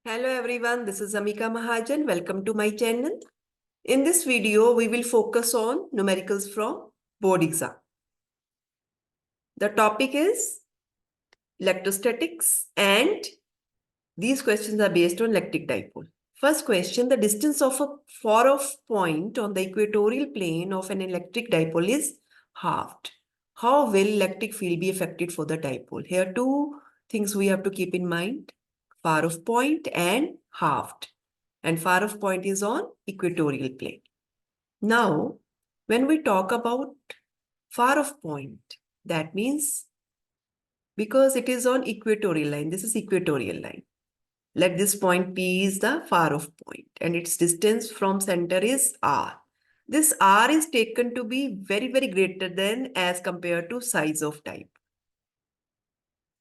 Hello everyone, this is Amika Mahajan. Welcome to my channel. In this video, we will focus on numericals from board exam. The topic is electrostatics and these questions are based on electric dipole. First question, the distance of a far-off point on the equatorial plane of an electric dipole is halved. How will electric field be affected for the dipole? Here two things we have to keep in mind. Far-off point and halved. And far-off point is on equatorial plane. Now, when we talk about far-off point, that means because it is on equatorial line, this is equatorial line. Let this point P is the far-off point and its distance from center is R. This R is taken to be very, very greater than as compared to size of dipole.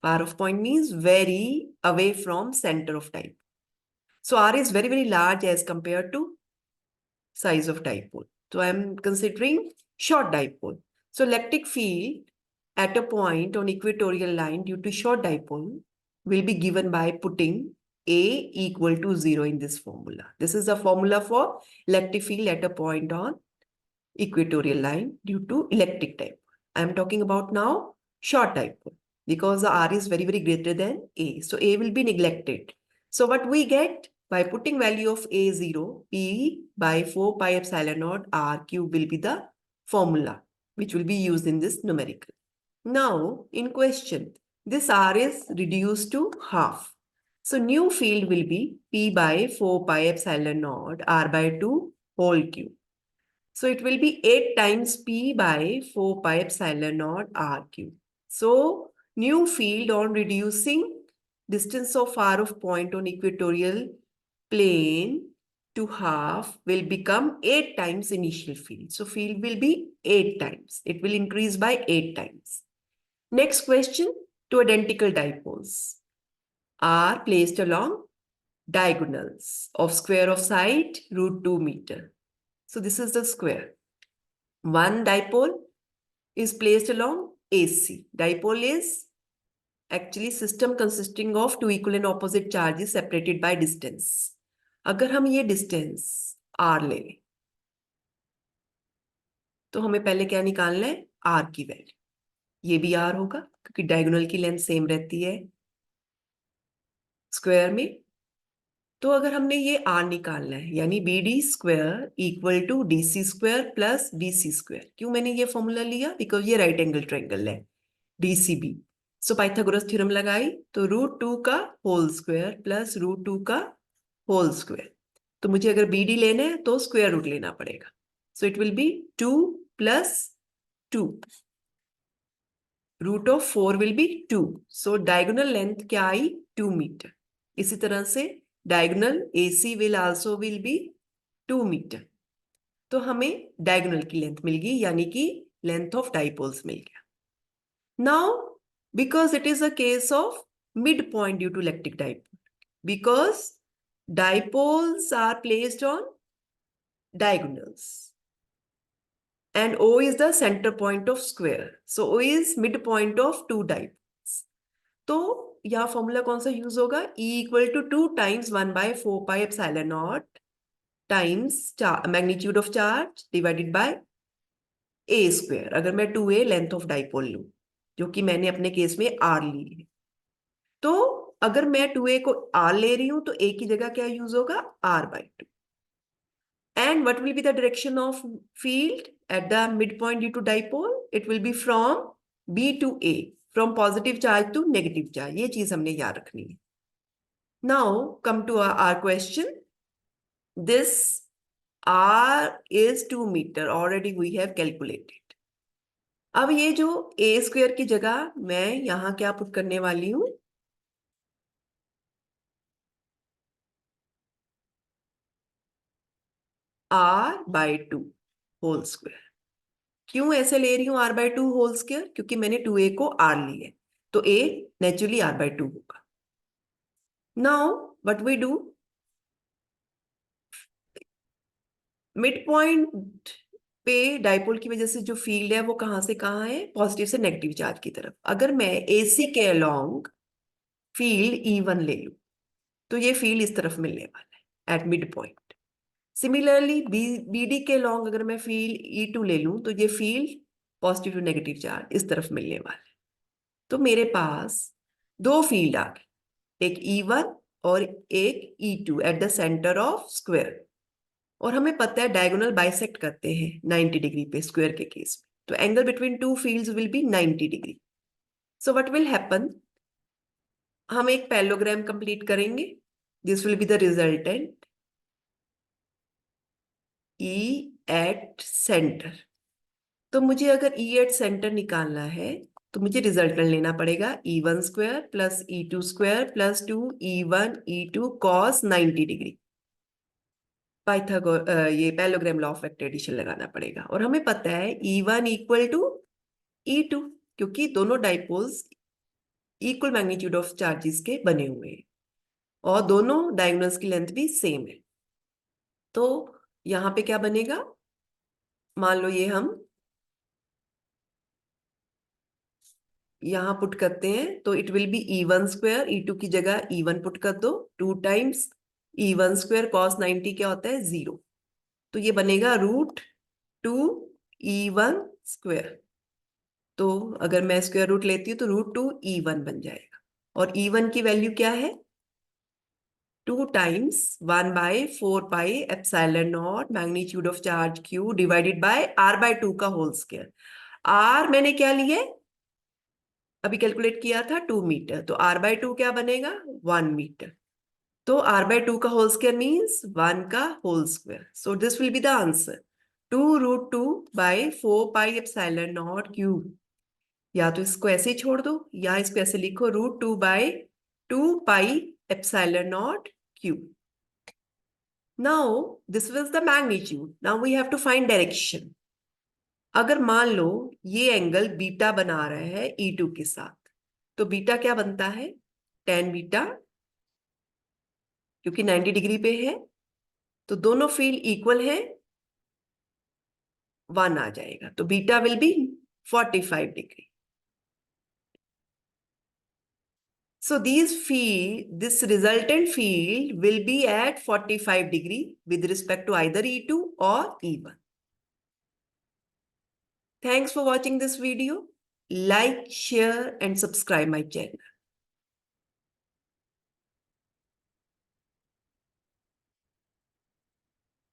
Far-off point means very away from center of dipole. So R is very, very large as compared to size of dipole. So I'm considering short dipole. So electric field at a point on equatorial line due to short dipole will be given by putting A equal to 0 in this formula. This is the formula for electric field at a point on equatorial line due to electric dipole. I'm talking about now short dipole because the R is very, very greater than A. So A will be neglected. So what we get by putting value of A0, P by 4 pi epsilon naught R cube will be the formula which will be used in this numerical. Now, in question, this R is reduced to half. So new field will be P by 4 pi epsilon naught R by 2 whole cube. So it will be 8 times P by 4 pi epsilon naught R cube. So new field on reducing distance of far-off point on equatorial plane to half will become 8 times initial field. So field will be 8 times. It will increase by 8 times. Next question, two identical dipoles are placed along diagonals of square of side √2 meter. So this is the square. One dipole is placed along AC. Dipole is actually system consisting of two equal and opposite charges separated by distance. अगर हम ये distance R ले लें तो हमें पहले क्या निकालना है R की वैल्यू. ये भी R होगा क्योंकि डायगोनल की लेंथ सेम रहती है स्क्वायर में. तो अगर हमने ये R निकालना है यानी BD square equal to DC square plus BC square. क्यों मैंने ये फॉर्मूला लिया? बिकॉज ये राइट एंगल ट्रायंगल है DCB. सो पाइथागोरस थ्योरम लगाई तो √2 का होल स्क्वायर प्लस √2 का होल स्क्वायर. तो मुझे अगर BD लेना है तो स्क्वायर रूट लेना पड़ेगा. So it will be 2 plus 2. √4 will be 2. So diagonal length क्या आई 2 मीटर. इसी तरह से diagonal AC will also will be 2 metre. तो हमें डायगोनल की लेंथ मिल गई यानी कि लेंथ ऑफ डाइपोल्स मिल गया. Now because it is a case of midpoint due to electric dipole, because dipoles are placed on diagonals and O is the center point of square, so O is midpoint of two dipoles. तो यहाँ formula कौन सा use होगा? E equal to 2 times 1 by 4 pi epsilon naught times magnitude of charge divided by A square. अगर मैं 2A length of dipole लूं जो कि मैंने अपने केस में R ली है, तो अगर मैं 2A को R ले रही हूं तो A की जगह क्या यूज होगा R by 2. And what will be the direction of field at the midpoint due to dipole? It will be from B to A, from positive charge to negative charge. ये चीज हमने याद रखनी है. Now come to our question. This R is 2 meter. Already we have calculated. अब ये जो A square की जगह मैं यहां क्या पुट करने वाली हूं? R by 2 whole square. क्यों ऐसे ले रही हूं R by 2 होल स्क्वायर? क्योंकि मैंने 2A को R ली है तो A नेचुरली R by 2 होगा. Now what we do, mid point पे डाइपोल की वजह से जो फील्ड है वो कहां से कहां है? पॉजिटिव से नेगेटिव चार्ज की तरफ. अगर मैं AC के अलोंग फील्ड E1 ले लूं तो ये फील्ड इस तरफ मिलने वाला है at mid point. Similarly BD के लॉन्ग अगर मैं फील्ड E2 ले लूं तो ये field positive to negative charge इस तरफ मिलने वाला है। तो मेरे पास दो फील्ड आ गए, एक E1 और एक E2 at the centre of square. और हमें पता है डायगोनल बाइसेक्ट करते हैं 90 डिग्री पे स्क्वायर के केस में, तो angle between two fields will be 90 degree. So what will happen, हम एक पैरेललोग्राम कंप्लीट करेंगे। This will be the resultant E at centre. तो मुझे अगर E एट सेंटर निकालना है तो मुझे रिजल्टेंट लेना पड़ेगा E1 square plus E2 square plus 2E1 E2 cos 90 degree. ये parallelogram law of vector addition लगाना पड़ेगा। और हमें पता है E1 इक्वल टू E2, क्योंकि दोनों dipoles equal magnitude of charges के बने हुए हैं और दोनों डायगोनल्स की लेंथ भी सेम है। तो यहाँ पे क्या बनेगा, मान लो ये हम यहाँ पुट करते हैं तो it will B E1 square, E2 की जगह E1 पुट कर दो, 2 टाइम्स E1 स्क्वायर cos 90 क्या होता है 0। तो ये बनेगा √2E1 स्क्वायर। तो अगर मैं स्क्वायर रूट लेती हूँ तो √2E1 बन जाएगा। और E1 की वैल्यू क्या है, 2 times 1/4πε0 magnitude of charge Q divided by R/2 का होल स्क्वायर। R मैंने क्या लिया, अभी कैलकुलेट किया था 2 मीटर, तो R/2 क्या बनेगा 1 मीटर। तो R/2 का होल स्क्वायर मीन्स 1 का whole square. So this will be the answer 2√2/4πε0 Q। या तो इसको ऐसे ही छोड़ दो या इसको ऐसे लिखो √2/2πε0 Q। Now this was the magnitude. Now we have to find direction. अगर मान लो ये एंगल बीटा बना रहा है E2 के साथ, तो बीटा क्या बनता है tan बीटा, क्योंकि 90 डिग्री पे है तो दोनों फील्ड इक्वल है, 1 आ जाएगा, तो beta will be 45 degree. So this resultant field will be at 45 degree with respect to either E2 or E1. Thanks for watching this video. Like, share and subscribe my channel.